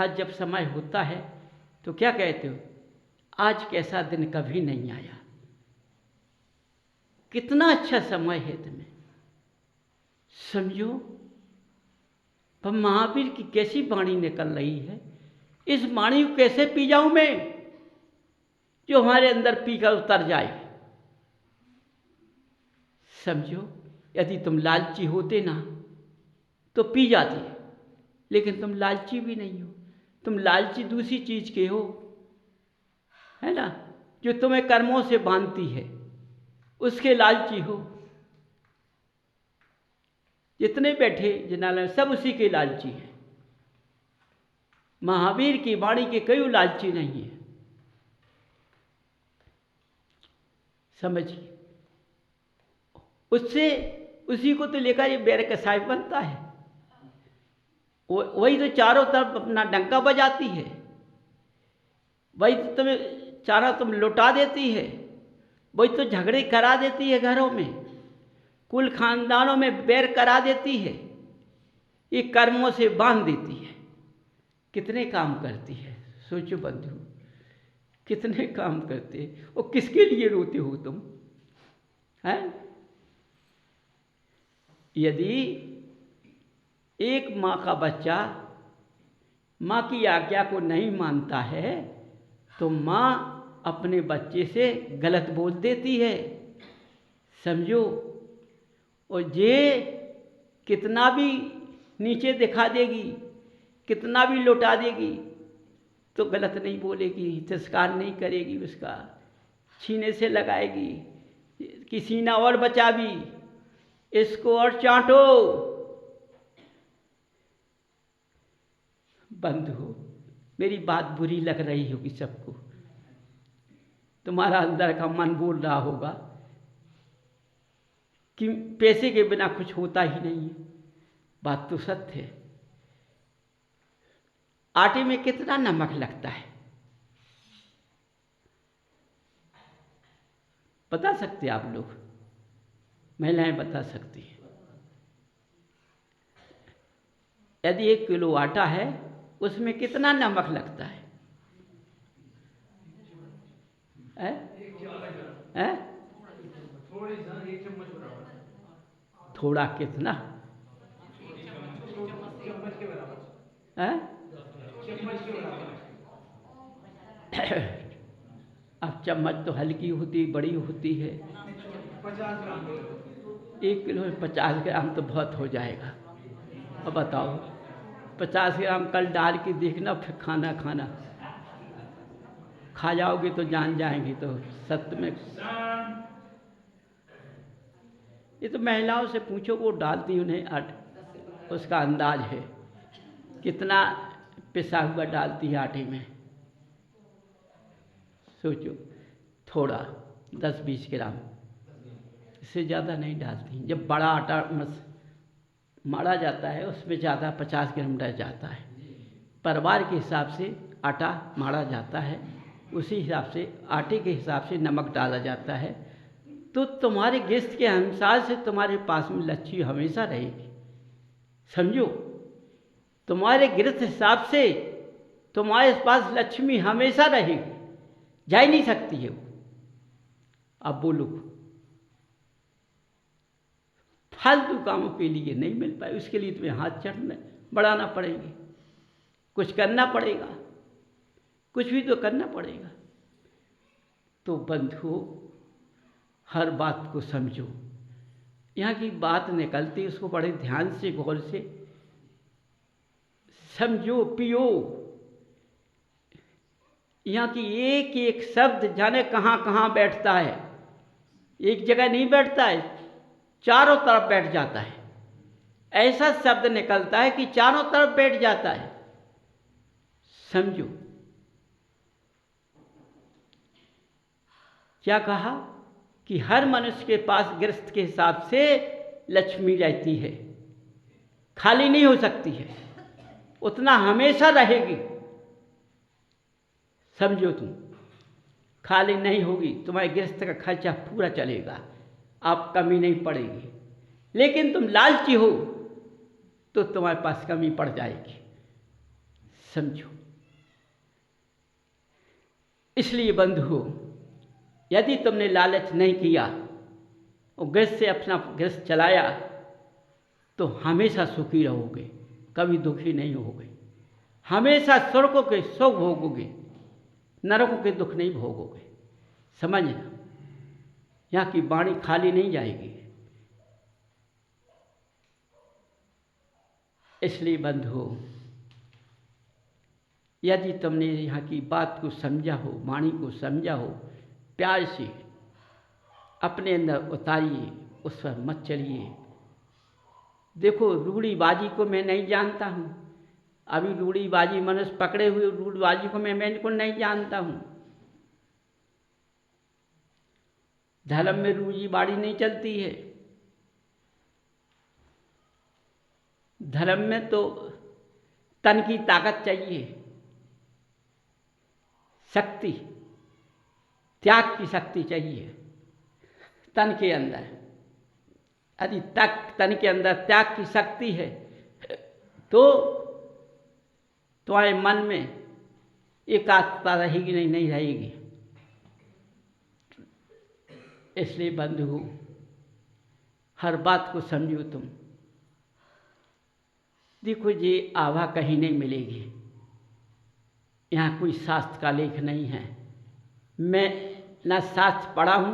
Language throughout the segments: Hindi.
पास जब समय होता है तो क्या कहते हो, आज कैसा दिन कभी नहीं आया। कितना अच्छा समय है तुम्हें, समझो। पर महावीर की कैसी वाणी निकल रही है, इस वाणी को कैसे पी जाऊं मैं, जो हमारे अंदर पीकर उतर जाए। समझो, यदि तुम लालची होते ना तो पी जाती, लेकिन तुम लालची भी नहीं हो। तुम लालची दूसरी चीज के हो, है ना, जो तुम्हें कर्मों से बांधती है, उसके लालची हो। जितने बैठे जिन्हालय सब उसी के लालची हैं। महावीर की वाणी के कोई लालची नहीं है, समझिए। उससे उसी को तो लेकर ये बैर कसाई बनता है। वही तो चारों तरफ अपना डंका बजाती है, वही तो तुम्हें चारों तुम लुटा देती है, वही तो झगड़े करा देती है घरों में, कुल खानदानों में बैर करा देती है, ये कर्मों से बांध देती है। कितने काम करती है, सोचो बंधु, कितने काम करते हैं। और किसके लिए रोते हो तुम, हैं? यदि एक माँ का बच्चा माँ की आज्ञा को नहीं मानता है तो माँ अपने बच्चे से गलत बोल देती है, समझो। और ये कितना भी नीचे दिखा देगी, कितना भी लौटा देगी, तो गलत नहीं बोलेगी, तिरस्कार नहीं करेगी, उसका छीने से लगाएगी कि सीना और बचा भी, इसको और चाटो। बंधु, मेरी बात बुरी लग रही होगी सबको, तुम्हारा अंदर का मन बोल रहा होगा कि पैसे के बिना कुछ होता ही नहीं है। बात तो सत्य है। आटे में कितना नमक लगता है, बता सकते आप लोग, महिलाएं बता सकती हैं। यदि 1 किलो आटा है, उसमें कितना नमक लगता है? थोड़ा कितना? अब चम्मच तो हल्की होती बड़ी होती है। 1 किलो में 50 ग्राम तो बहुत हो जाएगा। अब बताओ, 50 ग्राम कल डाल के देखना, फिर खाना खा जाओगे तो जान जाएंगे। तो सत्य में ये तो महिलाओं से पूछो, वो डालती उन्हें उसका अंदाज है कितना पिसा हुआ डालती है आटे में। सोचो, थोड़ा 10-20 ग्राम, इससे ज़्यादा नहीं डालती। जब बड़ा आटा माड़ा जाता है उसमें ज़्यादा 50 ग्राम रह जाता है। परिवार के हिसाब से आटा माड़ा जाता है, उसी हिसाब से आटे के हिसाब से नमक डाला जाता है। तो तुम्हारे गिस्त के अनुसार से तुम्हारे पास में लच्छी हमेशा रहेगी, समझो। तुम्हारे गिरथ हिसाब से तुम्हारे पास लक्ष्मी हमेशा रहेगी, जा ही नहीं सकती है वो। अब बोलो, फालतू कामों के लिए नहीं मिल पाए, उसके लिए तुम्हें हाथ बढ़ाना पड़ेंगे, कुछ करना पड़ेगा, कुछ भी तो करना पड़ेगा। तो बंधु, हर बात को समझो। यहाँ की बात निकलती, उसको बड़े ध्यान से गौर से समझो, पियो। यहाँ की एक एक शब्द जाने कहाँ कहाँ बैठता है, एक जगह नहीं बैठता है, चारों तरफ बैठ जाता है। ऐसा शब्द निकलता है कि चारों तरफ बैठ जाता है, समझो। क्या कहा कि हर मनुष्य के पास गृहस्थ के हिसाब से लक्ष्मी रहती है, खाली नहीं हो सकती है, उतना हमेशा रहेगी, समझो। तुम खाली नहीं होगी, तुम्हारे गृहस्थ का खर्चा पूरा चलेगा, आप कमी नहीं पड़ेगी। लेकिन तुम लालची हो तो तुम्हारे पास कमी पड़ जाएगी, समझो। इसलिए बंधु, यदि तुमने लालच नहीं किया और गृहस्थ से अपना गृहस्थ चलाया तो हमेशा सुखी रहोगे, कभी दुखी नहीं होगे। हमेशा स्वर्गों के सुख भोगोगे, नरकों के दुख नहीं भोगोगे। समझना, यहाँ की वाणी खाली नहीं जाएगी। इसलिए बंधु, यदि तुमने यहाँ की बात को समझा हो, वाणी को समझा हो, प्यार से अपने अंदर उतारिए, उस पर मत चलिए। देखो, रूढ़ीबाजी को मैं नहीं जानता हूँ। अभी रूढ़ीबाजी मनुष्य पकड़े हुए, रूढ़ीबाजी को मैं बिल्कुल नहीं जानता हूँ। धर्म में रूढ़ीबाजी नहीं चलती है। धर्म में तो तन की ताकत चाहिए, शक्ति, त्याग की शक्ति चाहिए तन के अंदर। यदि तन के अंदर त्याग की शक्ति है तो तुम्हारे मन में एकाग्रता रहेगी नहीं रहेगी। इसलिए बंधु, हर बात को समझो तुम। देखो, ये आभा कहीं नहीं मिलेगी। यहाँ कोई शास्त्र का लेख नहीं है। मैं ना शास्त्र पढ़ा हूँ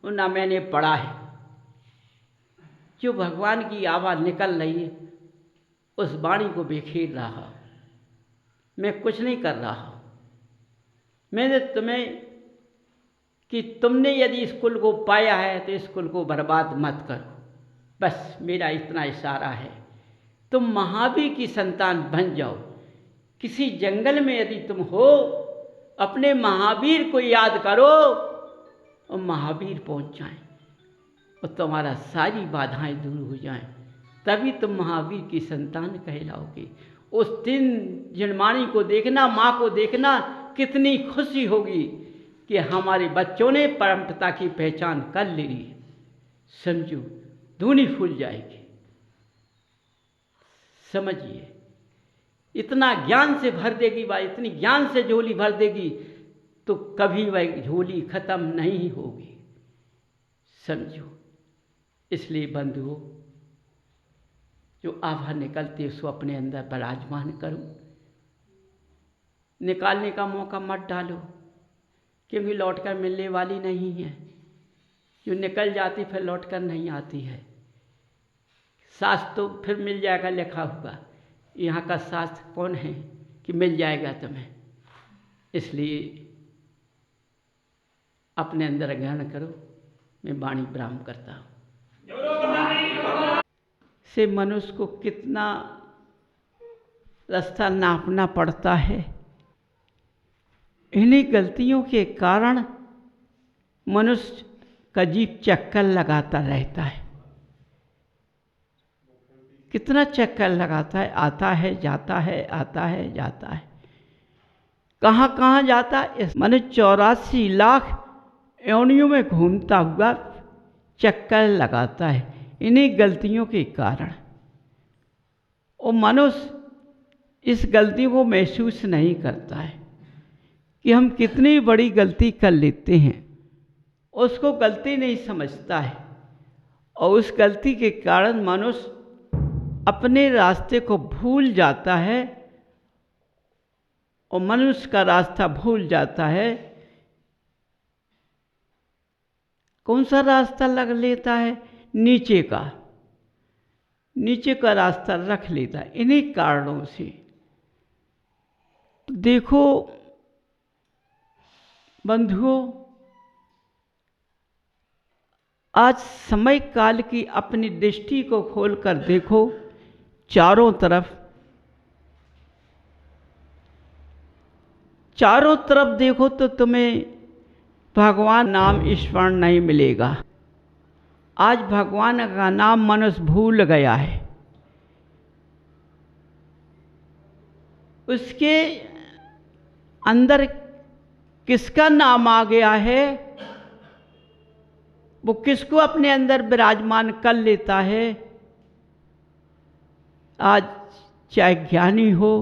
और ना मैंने पढ़ा है। जो भगवान की आवाज़ निकल रही है उस वाणी को बिखेर रहा। मैं कुछ नहीं कर रहा। मैंने तुम्हें कि तुमने यदि इस कुल को पाया है तो इस कुल को बर्बाद मत करो, बस मेरा इतना इशारा है। तुम महावीर की संतान बन जाओ। किसी जंगल में यदि तुम हो, अपने महावीर को याद करो और महावीर पहुंच जाएं और तुम्हारा सारी बाधाएं दूर हो जाएं, तभी तुम महावीर की संतान कहलाओगे। उस दिन जिनवाणी को देखना, माँ को देखना, कितनी खुशी होगी कि हमारे बच्चों ने परम पिता की पहचान कर ली। समझो, धूनी फूल जाएगी। समझिए, इतना ज्ञान से भर देगी वह, इतनी ज्ञान से झोली भर देगी तो कभी वह झोली खत्म नहीं होगी। समझो। इसलिए बंधुओं, जो आभा निकलती है उसको अपने अंदर विराजमान करो। निकालने का मौका मत डालो, क्योंकि लौटकर मिलने वाली नहीं है। जो निकल जाती फिर लौटकर नहीं आती है। शास्त्र तो फिर मिल जाएगा लिखा हुआ। यहाँ का शास्त्र कौन है कि मिल जाएगा तुम्हें। इसलिए अपने अंदर ग्रहण करो। मैं वाणी विराम करता हूँ। से मनुष्य को कितना रास्ता नापना पड़ता है। इन्हीं गलतियों के कारण मनुष्य का जीव चक्कर लगाता रहता है। कितना चक्कर लगाता है, आता है जाता है, आता है जाता है। कहाँ कहाँ जाता है। मनुष्य 84 लाख योनियों में घूमता हुआ चक्कर लगाता है इन्हीं गलतियों के कारण। और मनुष्य इस गलती को महसूस नहीं करता है कि हम कितनी बड़ी गलती कर लेते हैं। उसको गलती नहीं समझता है और उस गलती के कारण मनुष्य अपने रास्ते को भूल जाता है। और मनुष्य का रास्ता भूल जाता है। कौन सा रास्ता लग लेता है? नीचे का, नीचे का रास्ता रख लेता है इन्हीं कारणों से। तो देखो बंधुओं, आज समय काल की अपनी दृष्टि को खोलकर देखो। चारों तरफ देखो तो तुम्हें भगवान नाम स्मरण नहीं मिलेगा। आज भगवान का नाम मनुष्य भूल गया है। उसके अंदर किसका नाम आ गया है, वो किसको अपने अंदर विराजमान कर लेता है। आज चाहे ज्ञानी हो,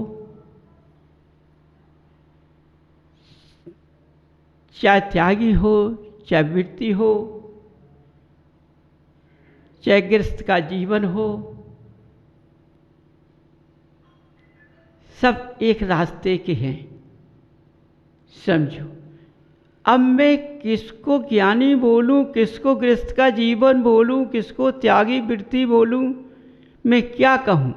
चाहे त्यागी हो, चाहे वृत्ति हो, चाहे गृहस्थ का जीवन हो, सब एक रास्ते के हैं। समझो, अब मैं किसको ज्ञानी बोलूं, किसको गृहस्थ का जीवन बोलूं, किसको त्यागी वृत्ति बोलूं, मैं क्या कहूं?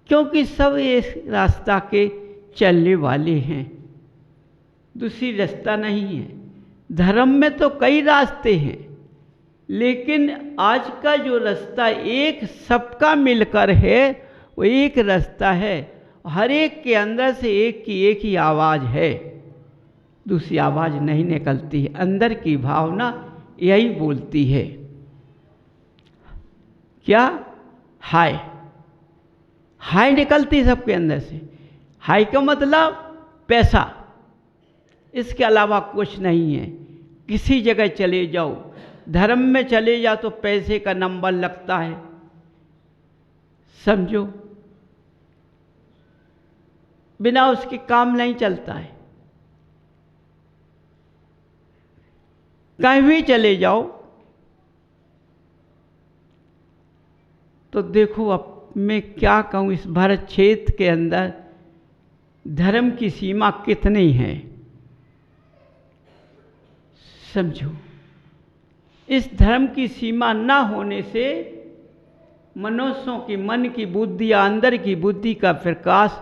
क्योंकि सब इस रास्ता के चलने वाले हैं, दूसरी रास्ता नहीं है। धर्म में तो कई रास्ते हैं, लेकिन आज का जो रास्ता एक सबका मिलकर है वो एक रास्ता है। हर एक के अंदर से एक की एक ही आवाज़ है, दूसरी आवाज़ नहीं निकलती है। अंदर की भावना यही बोलती है, क्या? हाय। हाय निकलती सबके अंदर से। हाय का मतलब पैसा, इसके अलावा कुछ नहीं है। किसी जगह चले जाओ, धर्म में चले जाओ तो पैसे का नंबर लगता है। समझो, बिना उसके काम नहीं चलता है। कहीं भी चले जाओ तो देखो, अब मैं क्या कहूँ, इस भारत क्षेत्र के अंदर धर्म की सीमा कितनी है। समझो, इस धर्म की सीमा ना होने से मनुष्यों की मन की बुद्धि या अंदर की बुद्धि का प्रकाश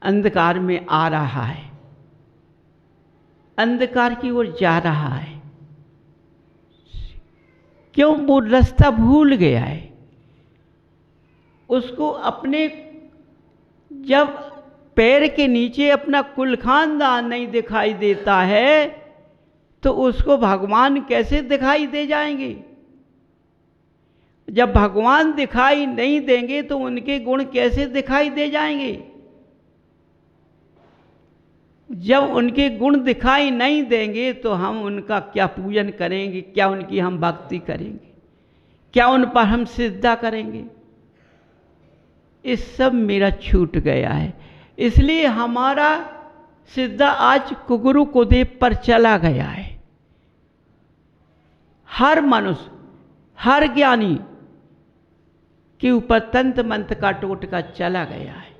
अंधकार में आ रहा है, अंधकार की ओर जा रहा है। क्यों? वो रास्ता भूल गया है। उसको अपने, जब पैर के नीचे अपना कुल खानदान नहीं दिखाई देता है तो उसको भगवान कैसे दिखाई दे जाएंगे? जब भगवान दिखाई नहीं देंगे तो उनके गुण कैसे दिखाई दे जाएंगे? जब उनके गुण दिखाई नहीं देंगे तो हम उनका क्या पूजन करेंगे, क्या उनकी हम भक्ति करेंगे, क्या उन पर हम सिद्धा करेंगे? इस सब मेरा छूट गया है। इसलिए हमारा सिद्धा आज कुगुरु कुदेव पर चला गया है। हर मनुष्य, हर ज्ञानी के ऊपर तंत्र मंत्र का टोटका चला गया है।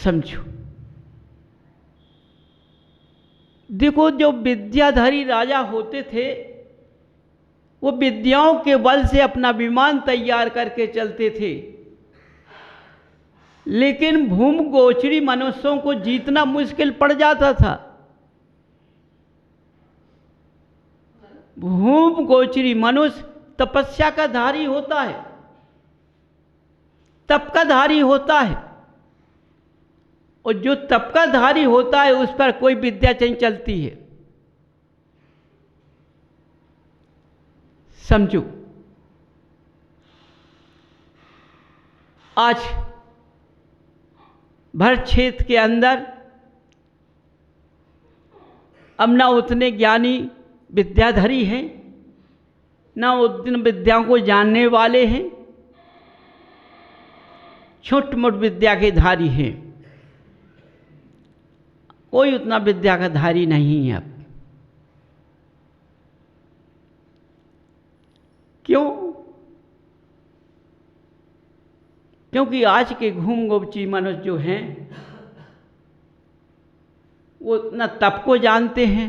समझो, देखो, जो विद्याधारी राजा होते थे वो विद्याओं के बल से अपना विमान तैयार करके चलते थे, लेकिन भूम गोचरी मनुष्यों को जीतना मुश्किल पड़ जाता था। भूम गोचरी मनुष्य तपस्या का धारी होता है, तप का धारी होता है, और जो तप का धारी होता है उस पर कोई विद्या नहीं चलती है। समझो, आज भारत क्षेत्र के अंदर अब ना उतने ज्ञानी विद्याधरी हैं, ना उतने विद्याओं को जानने वाले हैं, छोट मोट विद्या के धारी हैं। कोई उतना विद्या का धारी नहीं है अब। क्यों? क्योंकि आज के घूम गोपची मनुष्य जो हैं वो न तप को जानते हैं,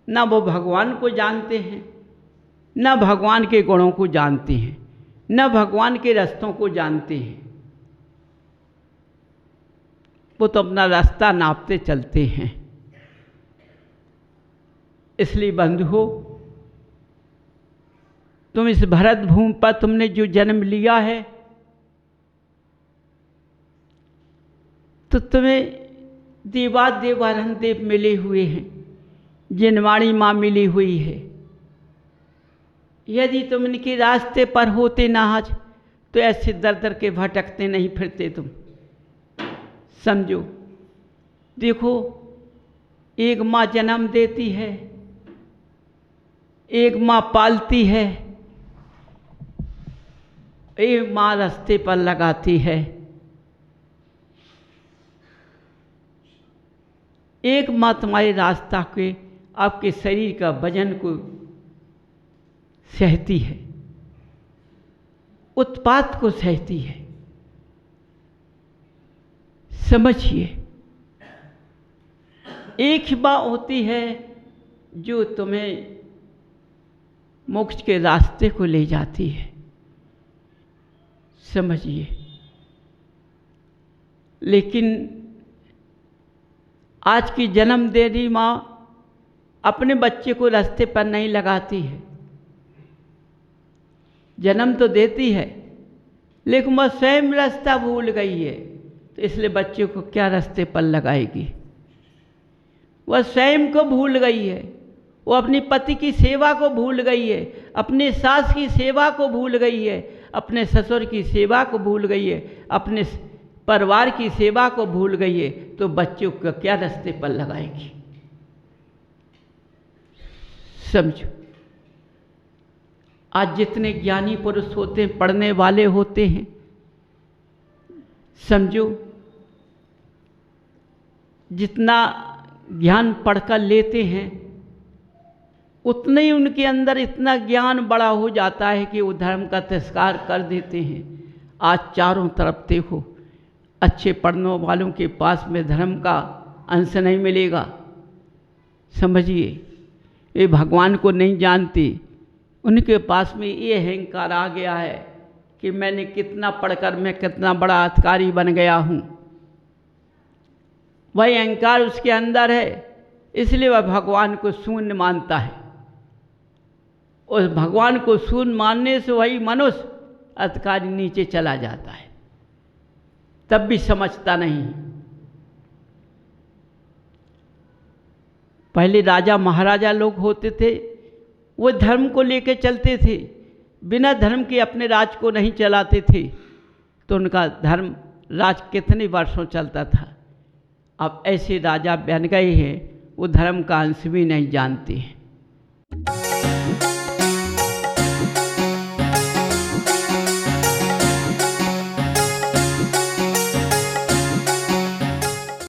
न वो भगवान को जानते हैं, न भगवान के गुणों को जानते हैं, न भगवान के रास्तों को जानते हैं। वो तो अपना रास्ता नापते चलते हैं। इसलिए बंधुओं, तुम इस भरत भूमि पर तुमने जो जन्म लिया है तो तुम्हें देवादिदेवाराधन देव मिले हुए हैं, जिनवाणी माँ मिली हुई है। यदि तुम इनके रास्ते पर होते ना आज तो ऐसे दर दर के भटकते नहीं फिरते तुम। समझो, देखो, एक माँ जन्म देती है, एक माँ पालती है, एक माँ रास्ते पर लगाती है। एकमात्र हमारे रास्ता के आपके शरीर का वजन को सहती है, उत्पात को सहती है। समझिए, एक ही बात होती है जो तुम्हें मोक्ष के रास्ते को ले जाती है। समझिए, लेकिन आज की जन्म दे रही माँ अपने बच्चे को रास्ते पर नहीं लगाती है। जन्म तो देती है, लेकिन वह स्वयं रास्ता भूल गई है, तो इसलिए बच्चे को क्या रास्ते पर लगाएगी। वह स्वयं को भूल गई है, वो अपने पति की सेवा को भूल गई है, अपने सास की सेवा को भूल गई है, अपने ससुर की सेवा को भूल गई है, अपने परिवार की सेवा को भूल गई है, तो बच्चों को क्या रास्ते पर लगाएगी। समझो, आज जितने ज्ञानी पुरुष होते हैं, पढ़ने वाले होते हैं, समझो जितना ज्ञान पढ़कर लेते हैं उतने ही उनके अंदर इतना ज्ञान बड़ा हो जाता है कि वो धर्म का तिरस्कार कर देते हैं। आज चारों तरफ देखो, अच्छे पढ़ने वालों के पास में धर्म का अंश नहीं मिलेगा। समझिए, ये भगवान को नहीं जानते, उनके पास में ये अहंकार आ गया है कि मैंने कितना पढ़कर मैं कितना बड़ा अधिकारी बन गया हूँ। वही अहंकार उसके अंदर है, इसलिए वह भगवान को शून्य मानता है। उस भगवान को शून्य मानने से वही मनुष्य अधिकारी नीचे चला जाता है, तब भी समझता नहीं। पहले राजा महाराजा लोग होते थे, वो धर्म को लेकर चलते थे, बिना धर्म के अपने राज को नहीं चलाते थे, तो उनका धर्म राज कितने वर्षों चलता था। अब ऐसे राजा बन गए हैं, वो धर्म का अंश भी नहीं जानते हैं।